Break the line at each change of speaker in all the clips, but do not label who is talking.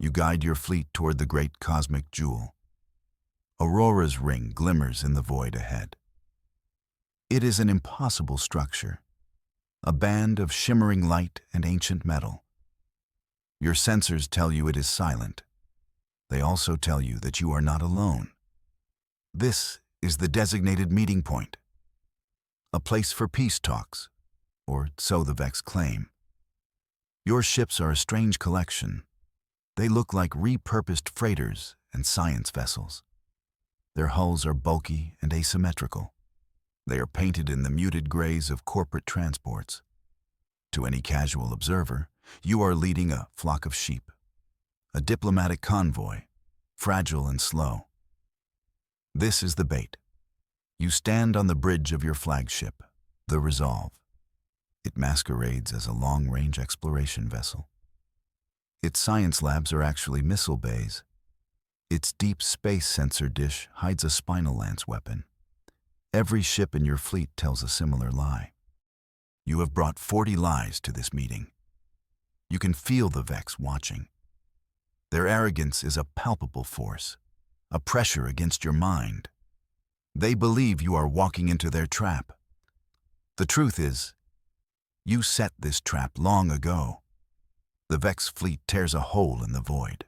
You guide your fleet toward the great cosmic jewel. Aurora's ring glimmers in the void ahead. It is an impossible structure, a band of shimmering light and ancient metal. Your sensors tell you it is silent. They also tell you that you are not alone. This is the designated meeting point, a place for peace talks, or so the Vex claim. Your ships are a strange collection. They look like repurposed freighters and science vessels. Their hulls are bulky and asymmetrical. They are painted in the muted grays of corporate transports. To any casual observer, you are leading a flock of sheep, a diplomatic convoy, fragile and slow. This is the bait. You stand on the bridge of your flagship, the Resolve. It masquerades as a long-range exploration vessel. Its science labs are actually missile bays. Its deep space sensor dish hides a spinal lance weapon. Every ship in your fleet tells a similar lie. You have brought 40 lies to this meeting. You can feel the Vex watching. Their arrogance is a palpable force, a pressure against your mind. They believe you are walking into their trap. The truth is, you set this trap long ago. The Vex fleet tears a hole in the void.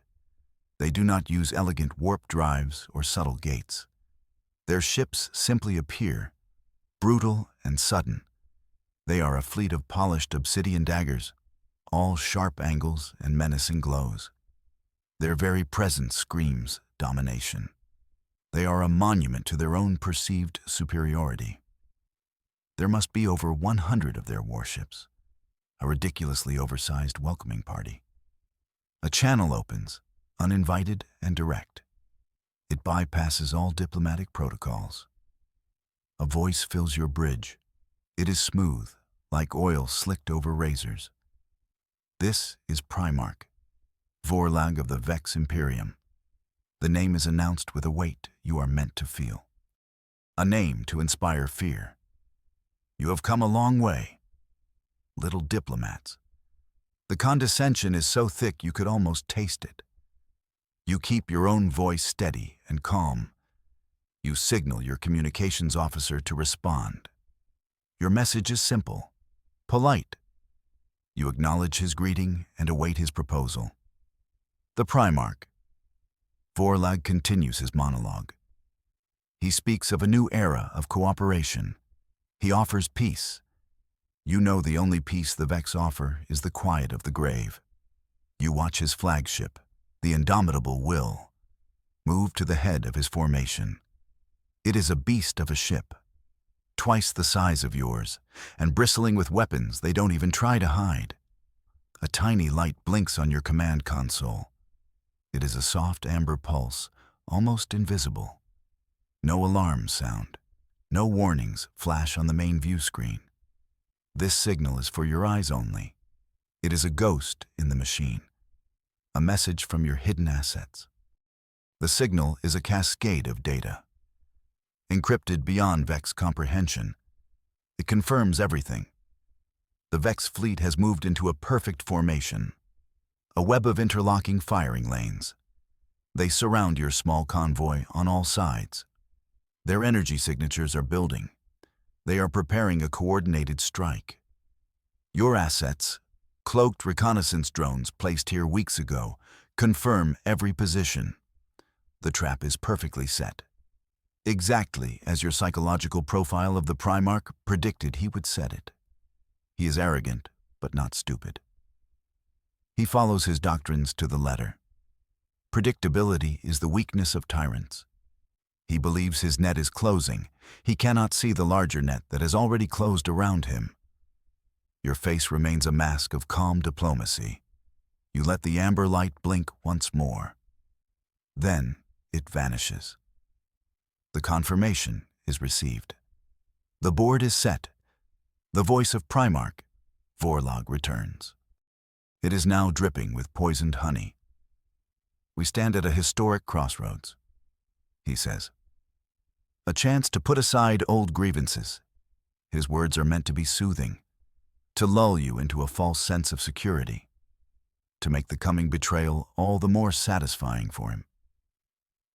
They do not use elegant warp drives or subtle gates. Their ships simply appear, brutal and sudden. They are a fleet of polished obsidian daggers, all sharp angles and menacing glows. Their very presence screams domination. They are a monument to their own perceived superiority. There must be over 100 of their warships, a ridiculously oversized welcoming party. A channel opens, uninvited and direct. It bypasses all diplomatic protocols. A voice fills your bridge. It is smooth, like oil slicked over razors. This is Primarch, Vorlag of the Vex Imperium. The name is announced with a weight you are meant to feel. A name to inspire fear. You have come a long way. Little diplomats. The condescension is so thick you could almost taste it. You keep your own voice steady and calm. You signal your communications officer to respond. Your message is simple, polite. You acknowledge his greeting and await his proposal. The Primarch. Vorlag continues his monologue. He speaks of a new era of cooperation. He offers peace. You know the only peace the Vex offer is the quiet of the grave. You watch his flagship, the indomitable Will, move to the head of his formation. It is a beast of a ship, twice the size of yours, and bristling with weapons they don't even try to hide. A tiny light blinks on your command console. It is a soft amber pulse, almost invisible. No alarms sound. No warnings flash on the main view screen. This signal is for your eyes only. It is a ghost in the machine, a message from your hidden assets. The signal is a cascade of data, encrypted beyond Vex comprehension. It confirms everything. The Vex fleet has moved into a perfect formation, a web of interlocking firing lanes. They surround your small convoy on all sides. Their energy signatures are building. They are preparing a coordinated strike. Your assets, cloaked reconnaissance drones placed here weeks ago, confirm every position. The trap is perfectly set, exactly as your psychological profile of the Primarch predicted he would set it. He is arrogant, but not stupid. He follows his doctrines to the letter. Predictability is the weakness of tyrants. He believes his net is closing. He cannot see the larger net that has already closed around him. Your face remains a mask of calm diplomacy. You let the amber light blink once more. Then it vanishes. The confirmation is received. The board is set. The voice of Primarch, Vorlag, returns. It is now dripping with poisoned honey. We stand at a historic crossroads, he says. A chance to put aside old grievances. His words are meant to be soothing, to lull you into a false sense of security. to make the coming betrayal all the more satisfying for him.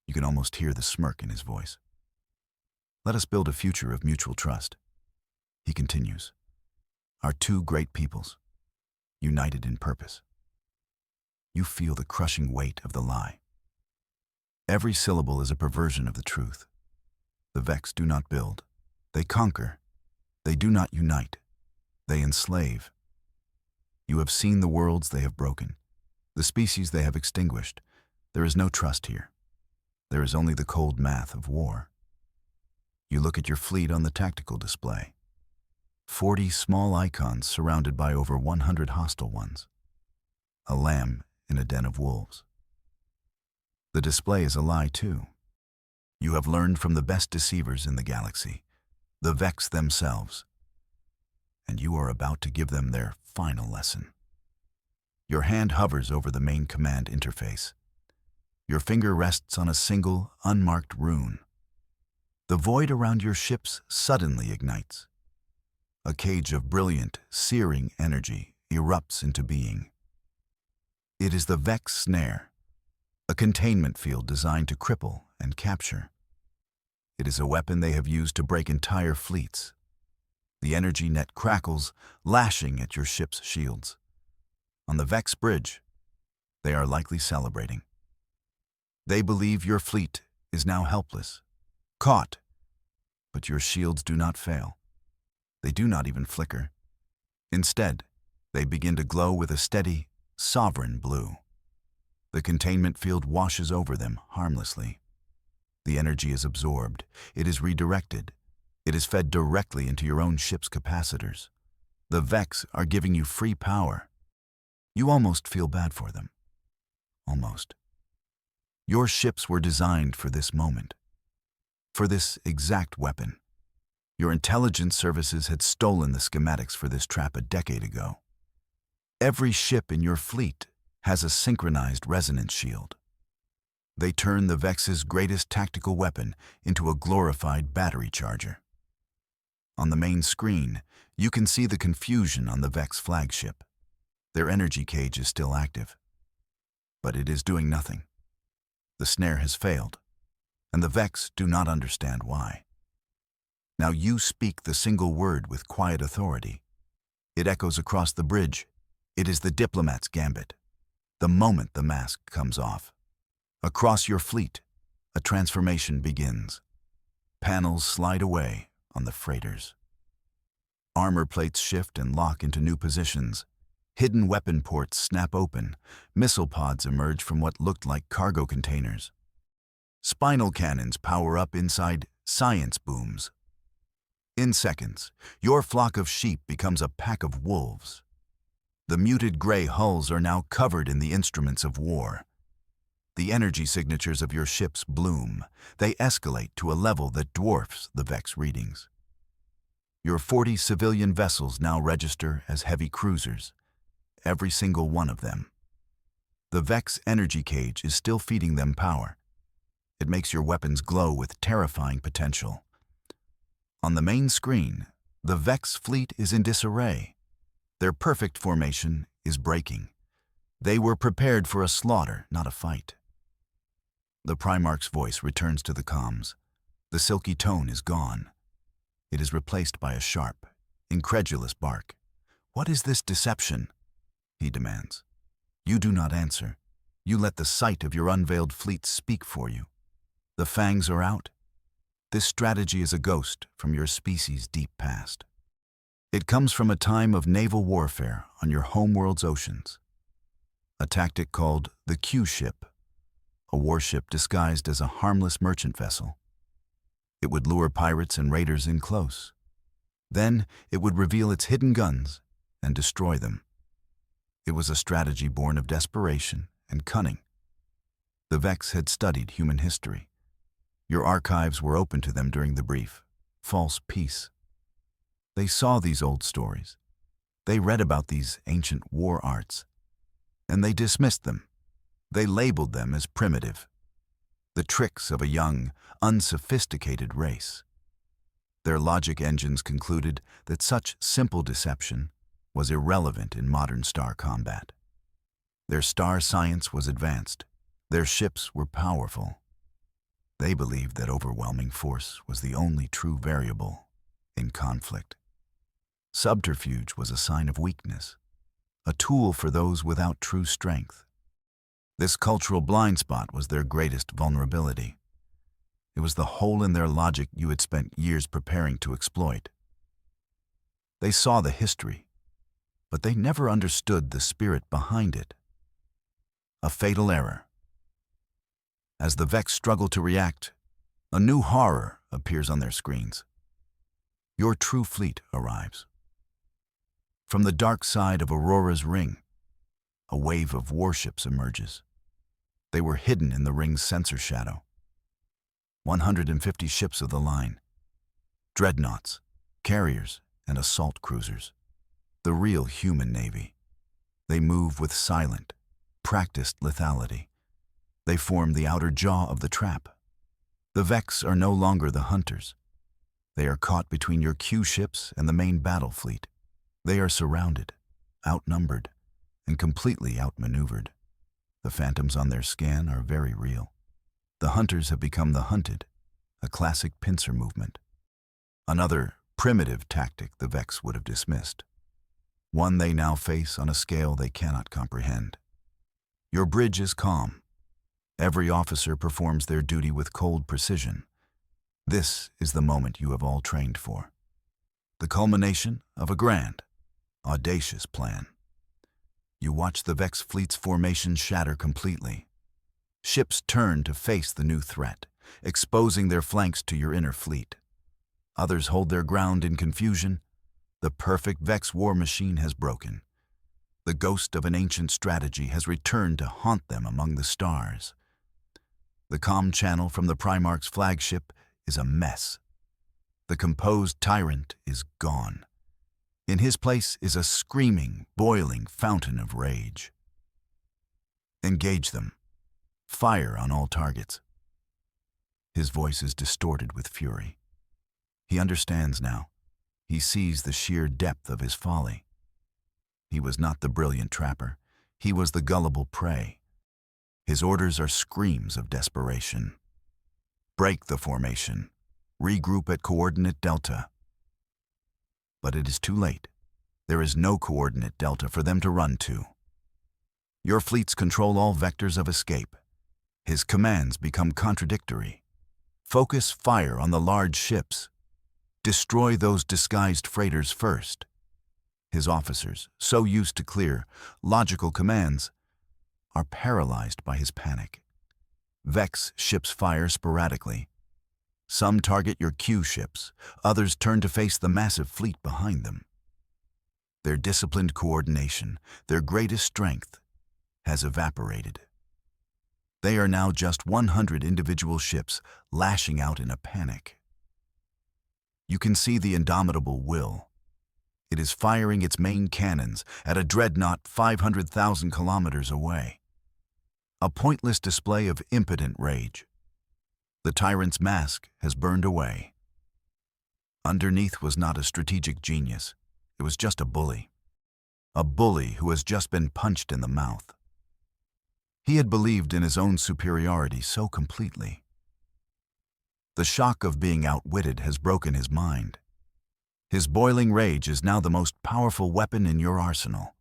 You can almost hear the smirk in his voice. Let us build a future of mutual trust, he continues. Our two great peoples, united in purpose. You feel the crushing weight of the lie. Every syllable is a perversion of the truth. The Vex do not build. They conquer. They do not unite. They enslave. You have seen the worlds they have broken, the species they have extinguished. There is no trust here. There is only the cold math of war. You look at your fleet on the tactical display. 40 small icons surrounded by over 100 hostile ones. A lamb in a den of wolves. The display is a lie too. You have learned from the best deceivers in the galaxy, the Vex themselves, and you are about to give them their final lesson. Your hand hovers over the main command interface. Your finger rests on a single, unmarked rune. The void around your ships suddenly ignites. A cage of brilliant, searing energy erupts into being. It is the Vex snare, a containment field designed to cripple and capture. It is a weapon they have used to break entire fleets. The energy net crackles, lashing at your ship's shields. On the Vex bridge, they are likely celebrating. They believe your fleet is now helpless, caught, but your shields do not fail. They do not even flicker. Instead, they begin to glow with a steady, sovereign blue. The containment field washes over them harmlessly. The energy is absorbed. It is redirected. It is fed directly into your own ship's capacitors. The Vex are giving you free power. You almost feel bad for them. Almost. Your ships were designed for this moment, for this exact weapon. Your intelligence services had stolen the schematics for this trap a decade ago. Every ship in your fleet has a synchronized resonance shield. They turn the Vex's greatest tactical weapon into a glorified battery charger. On the main screen, you can see the confusion on the Vex flagship. Their energy cage is still active, but it is doing nothing. The snare has failed, and the Vex do not understand why. Now you speak the single word with quiet authority. It echoes across the bridge. It is the diplomat's gambit. The moment the mask comes off. Across your fleet, a transformation begins. Panels slide away on the freighters. Armor plates shift and lock into new positions. Hidden weapon ports snap open. Missile pods emerge from what looked like cargo containers. Spinal cannons power up inside science booms. In seconds, your flock of sheep becomes a pack of wolves. The muted gray hulls are now covered in the instruments of war. The energy signatures of your ships bloom. They escalate to a level that dwarfs the Vex readings. Your 40 civilian vessels now register as heavy cruisers, every single one of them. The Vex energy cage is still feeding them power. It makes your weapons glow with terrifying potential. On the main screen, the Vex fleet is in disarray. Their perfect formation is breaking. They were prepared for a slaughter, not a fight. The Primarch's voice returns to the comms. The silky tone is gone. It is replaced by a sharp, incredulous bark. "What is this deception?" he demands. You do not answer. You let the sight of your unveiled fleet speak for you. The fangs are out. This strategy is a ghost from your species' deep past. It comes from a time of naval warfare on your homeworld's oceans. A tactic called the Q-ship, a warship disguised as a harmless merchant vessel. It would lure pirates and raiders in close. Then it would reveal its hidden guns and destroy them. It was a strategy born of desperation and cunning. The Vex had studied human history. Your archives were open to them during the brief, false peace. They saw these old stories. They read about these ancient war arts, and they dismissed them. They labeled them as primitive, the tricks of a young, unsophisticated race. Their logic engines concluded that such simple deception was irrelevant in modern star combat. Their star science was advanced. Their ships were powerful. They believed that overwhelming force was the only true variable in conflict. Subterfuge was a sign of weakness, a tool for those without true strength. This cultural blind spot was their greatest vulnerability. It was the hole in their logic you had spent years preparing to exploit. They saw the history, but they never understood the spirit behind it. A fatal error. As the Vex struggle to react, a new horror appears on their screens. Your true fleet arrives. From the dark side of Aurora's ring, a wave of warships emerges. They were hidden in the ring's sensor shadow. 150 ships of the line, dreadnoughts, carriers, and assault cruisers. The real human navy. They move with silent, practiced lethality. They form the outer jaw of the trap. The Vex are no longer the hunters. They are caught between your Q ships and the main battle fleet. They are surrounded, outnumbered, and completely outmaneuvered. The phantoms on their scan are very real. The hunters have become the hunted, a classic pincer movement. Another primitive tactic the Vex would have dismissed. One they now face on a scale they cannot comprehend. Your bridge is calm. Every officer performs their duty with cold precision. This is the moment you have all trained for. The culmination of a grand, audacious plan. You watch the Vex fleet's formation shatter completely. Ships turn to face the new threat, exposing their flanks to your inner fleet. Others hold their ground in confusion. The perfect Vex war machine has broken. The ghost of an ancient strategy has returned to haunt them among the stars. The comm channel from the Primarch's flagship is a mess. The composed tyrant is gone. In his place is a screaming, boiling fountain of rage. Engage them. Fire on all targets. His voice is distorted with fury. He understands now. He sees the sheer depth of his folly. He was not the brilliant trapper. He was the gullible prey. His orders are screams of desperation. Break the formation. Regroup at coordinate delta. But it is too late. There is no coordinate delta for them to run to. Your fleets control all vectors of escape. His commands become contradictory. Focus fire on the large ships. Destroy those disguised freighters first. His officers, so used to clear, logical commands, are paralyzed by his panic. Vex ships fire sporadically. Some target your Q ships, others turn to face the massive fleet behind them. Their disciplined coordination, their greatest strength, has evaporated. They are now just 100 individual ships lashing out in a panic. You can see the indomitable will. It is firing its main cannons at a dreadnought 500,000 kilometers away. A pointless display of impotent rage. The tyrant's mask has burned away. Underneath was not a strategic genius. It was just a bully. A bully who has just been punched in the mouth. He had believed in his own superiority so completely. The shock of being outwitted has broken his mind. His boiling rage is now the most powerful weapon in your arsenal.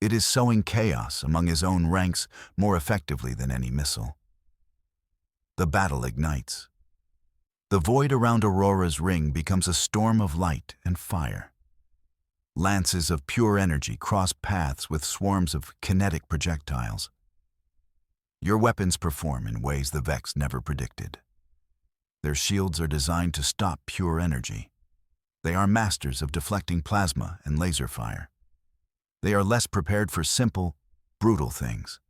It is sowing chaos among his own ranks more effectively than any missile. The battle ignites. The void around Aurora's ring becomes a storm of light and fire. Lances of pure energy cross paths with swarms of kinetic projectiles. Your weapons perform in ways the Vex never predicted. Their shields are designed to stop pure energy. They are masters of deflecting plasma and laser fire. They are less prepared for simple, brutal things.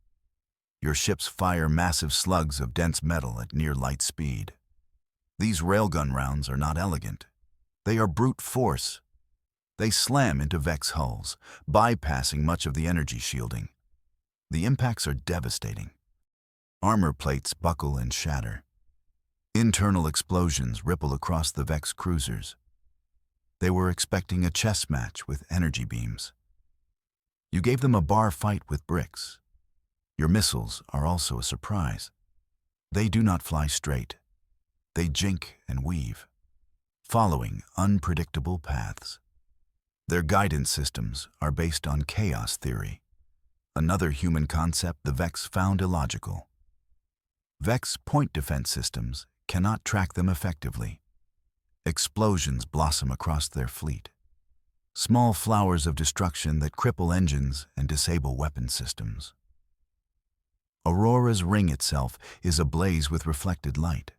Your ships fire massive slugs of dense metal at near light speed. These railgun rounds are not elegant. They are brute force. They slam into Vex hulls, bypassing much of the energy shielding. The impacts are devastating. Armor plates buckle and shatter. Internal explosions ripple across the Vex cruisers. They were expecting a chess match with energy beams. You gave them a bar fight with bricks. Your missiles are also a surprise. They do not fly straight. They jink and weave, following unpredictable paths. Their guidance systems are based on chaos theory, another human concept the Vex found illogical. Vex point defense systems cannot track them effectively. Explosions blossom across their fleet, small flowers of destruction that cripple engines and disable weapon systems. Aurora's ring itself is ablaze with reflected light.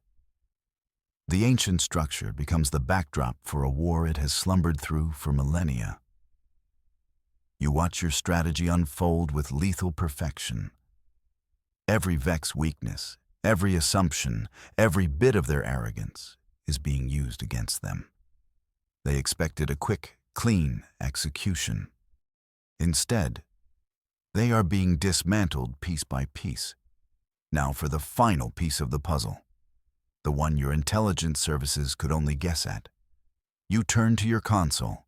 The ancient structure becomes the backdrop for a war it has slumbered through for millennia. You watch your strategy unfold with lethal perfection. Every Vex weakness, every assumption, every bit of their arrogance is being used against them. They expected a quick, clean execution. Instead, they are being dismantled piece by piece. Now for the final piece of the puzzle, the one your intelligence services could only guess at. You turn to your console.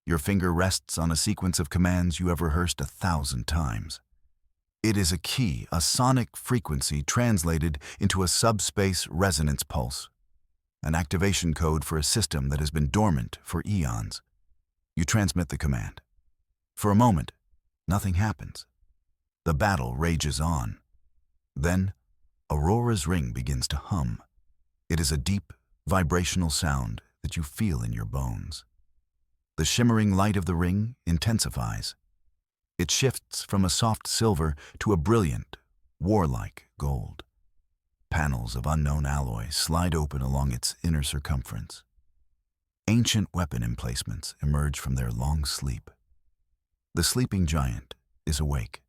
Your finger rests on a sequence of commands you have rehearsed 1,000 times. It is a key, a sonic frequency translated into a subspace resonance pulse, an activation code for a system that has been dormant for eons. You transmit the command. For a moment, nothing happens. The battle rages on. Then, Aurora's ring begins to hum. It is a deep, vibrational sound that you feel in your bones. The shimmering light of the ring intensifies. It shifts from a soft silver to a brilliant, warlike gold. Panels of unknown alloy slide open along its inner circumference. Ancient weapon emplacements emerge from their long sleep. The sleeping giant is awake.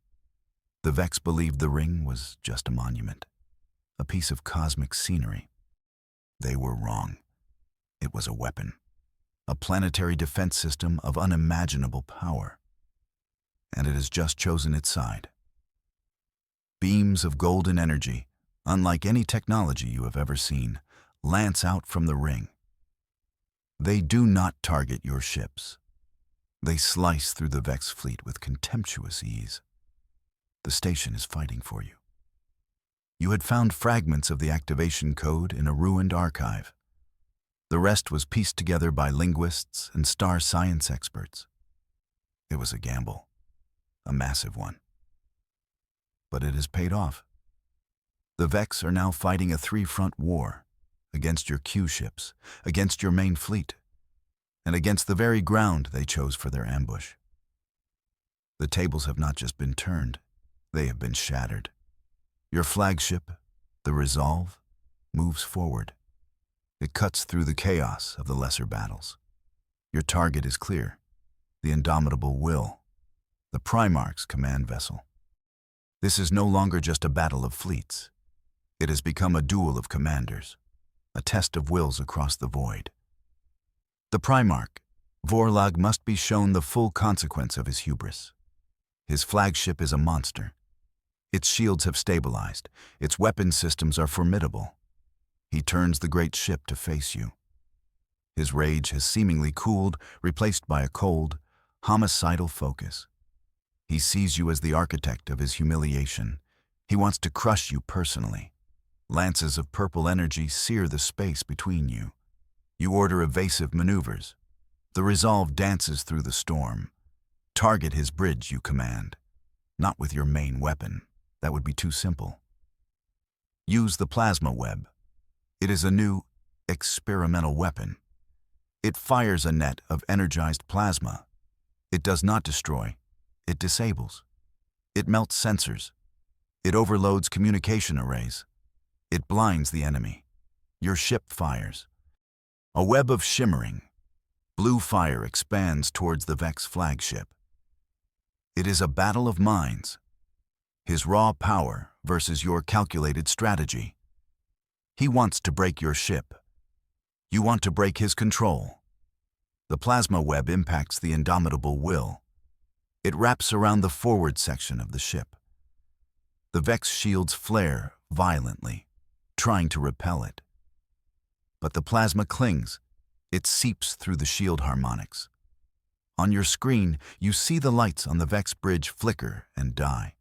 The Vex believed the ring was just a monument, a piece of cosmic scenery. They were wrong. It was a weapon, a planetary defense system of unimaginable power. And it has just chosen its side. Beams of golden energy, unlike any technology you have ever seen, lance out from the ring. They do not target your ships. They slice through the Vex fleet with contemptuous ease. The station is fighting for you. You had found fragments of the activation code in a ruined archive. The rest was pieced together by linguists and star science experts. It was a gamble, a massive one. But it has paid off. The Vex are now fighting a three-front war against your Q ships, against your main fleet, and against the very ground they chose for their ambush. The tables have not just been turned, they have been shattered. Your flagship, the Resolve, moves forward. It cuts through the chaos of the lesser battles. Your target is clear, the indomitable Will, the Primarch's command vessel. This is no longer just a battle of fleets. It has become a duel of commanders, a test of wills across the void. The Primarch, Vorlag, must be shown the full consequence of his hubris. His flagship is a monster. Its shields have stabilized. Its weapon systems are formidable. He turns the great ship to face you. His rage has seemingly cooled, replaced by a cold, homicidal focus. He sees you as the architect of his humiliation. He wants to crush you personally. Lances of purple energy sear the space between you. You order evasive maneuvers. The Resolve dances through the storm. Target his bridge, you command. Not with your main weapon. That would be too simple. Use the plasma web. It is a new, experimental weapon. It fires a net of energized plasma. It does not destroy. It disables. It melts sensors. It overloads communication arrays. It blinds the enemy. Your ship fires. A web of shimmering, blue fire expands towards the Vex flagship. It is a battle of minds. His raw power versus your calculated strategy. He wants to break your ship. You want to break his control. The plasma web impacts the indomitable Will. It wraps around the forward section of the ship. The Vex shields flare violently, trying to repel it. But the plasma clings. It seeps through the shield harmonics. On your screen, you see the lights on the Vex bridge flicker and die.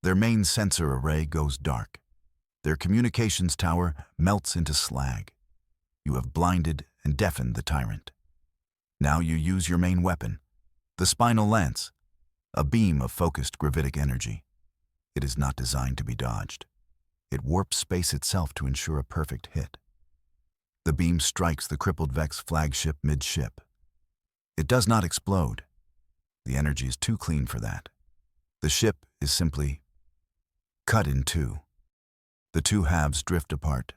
Their main sensor array goes dark. Their communications tower melts into slag. You have blinded and deafened the tyrant. Now you use your main weapon, the spinal lance, a beam of focused gravitic energy. It is not designed to be dodged. It warps space itself to ensure a perfect hit. The beam strikes the crippled Vex flagship mid-ship. It does not explode. The energy is too clean for that. The ship is simply cut in two. The two halves drift apart,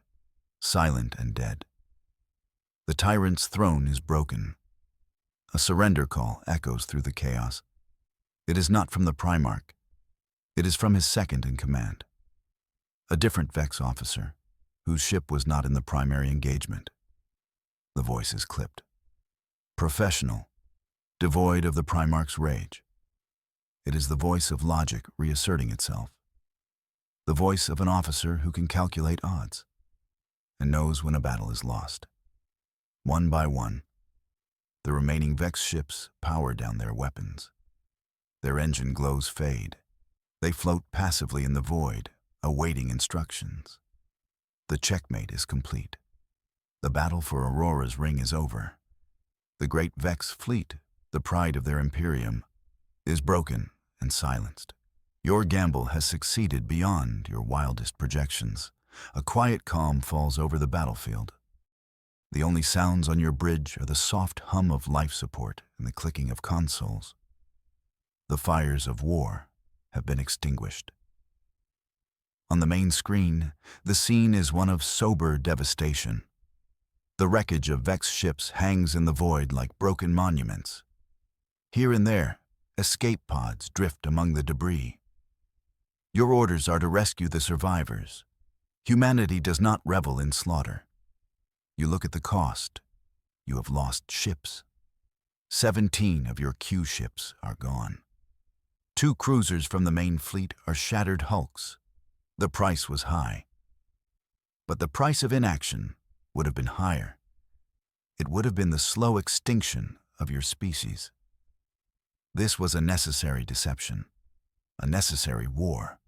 silent and dead. The tyrant's throne is broken. A surrender call echoes through the chaos. It is not from the Primarch. It is from his second in command, a different Vex officer, whose ship was not in the primary engagement. The voice is clipped. Professional, devoid of the Primarch's rage. It is the voice of logic reasserting itself. The voice of an officer who can calculate odds and knows when a battle is lost. One by one, the remaining Vex ships power down their weapons. Their engine glows fade. They float passively in the void, awaiting instructions. The checkmate is complete. The battle for Aurora's ring is over. The great Vex fleet, the pride of their Imperium, is broken and silenced. Your gamble has succeeded beyond your wildest projections. A quiet calm falls over the battlefield. The only sounds on your bridge are the soft hum of life support and the clicking of consoles. The fires of war have been extinguished. On the main screen, the scene is one of sober devastation. The wreckage of Vex ships hangs in the void like broken monuments. Here and there, escape pods drift among the debris. Your orders are to rescue the survivors. Humanity does not revel in slaughter. You look at the cost. You have lost ships. 17 of your Q ships are gone. 2 cruisers from the main fleet are shattered hulks. The price was high. But the price of inaction would have been higher. It would have been the slow extinction of your species. This was a necessary deception, a necessary war.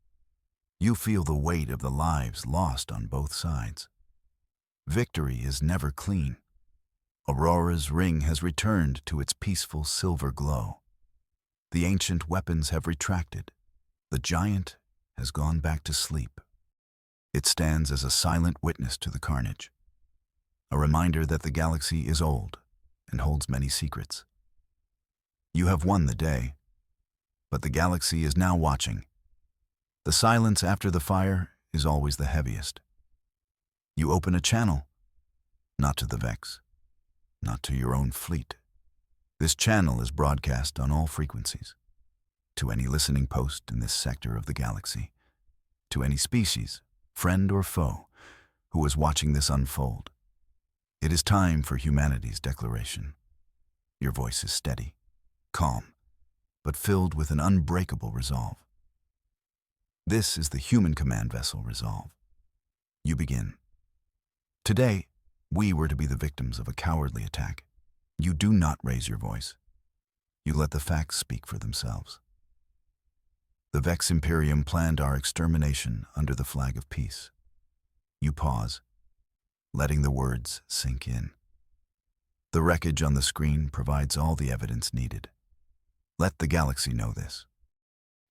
You feel the weight of the lives lost on both sides. Victory is never clean. Aurora's ring has returned to its peaceful silver glow. The ancient weapons have retracted. The giant has gone back to sleep. It stands as a silent witness to the carnage, a reminder that the galaxy is old and holds many secrets. You have won the day, but the galaxy is now watching. The silence after the fire is always the heaviest. You open a channel, not to the Vex, not to your own fleet. This channel is broadcast on all frequencies, to any listening post in this sector of the galaxy, to any species, friend or foe, who is watching this unfold. It is time for humanity's declaration. Your voice is steady, calm, but filled with an unbreakable resolve. This is the human command vessel resolve. You begin. Today, we were to be the victims of a cowardly attack. You do not raise your voice. You let the facts speak for themselves. The Vex Imperium planned our extermination under the flag of peace. You pause, letting the words sink in. The wreckage on the screen provides all the evidence needed. Let the galaxy know this.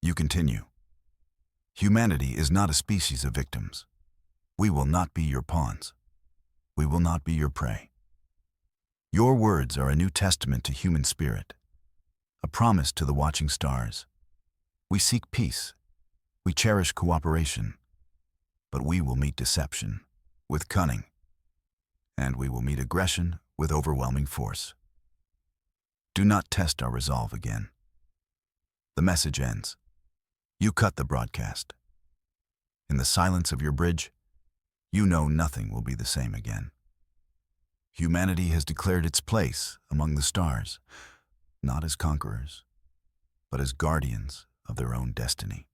You continue. Humanity is not a species of victims. We will not be your pawns. We will not be your prey. Your words are a new testament to human spirit, a promise to the watching stars. We seek peace. We cherish cooperation. But we will meet deception with cunning, and we will meet aggression with overwhelming force. Do not test our resolve again. The message ends. You cut the broadcast. In the silence of your bridge, you know nothing will be the same again. Humanity has declared its place among the stars, not as conquerors, but as guardians of their own destiny.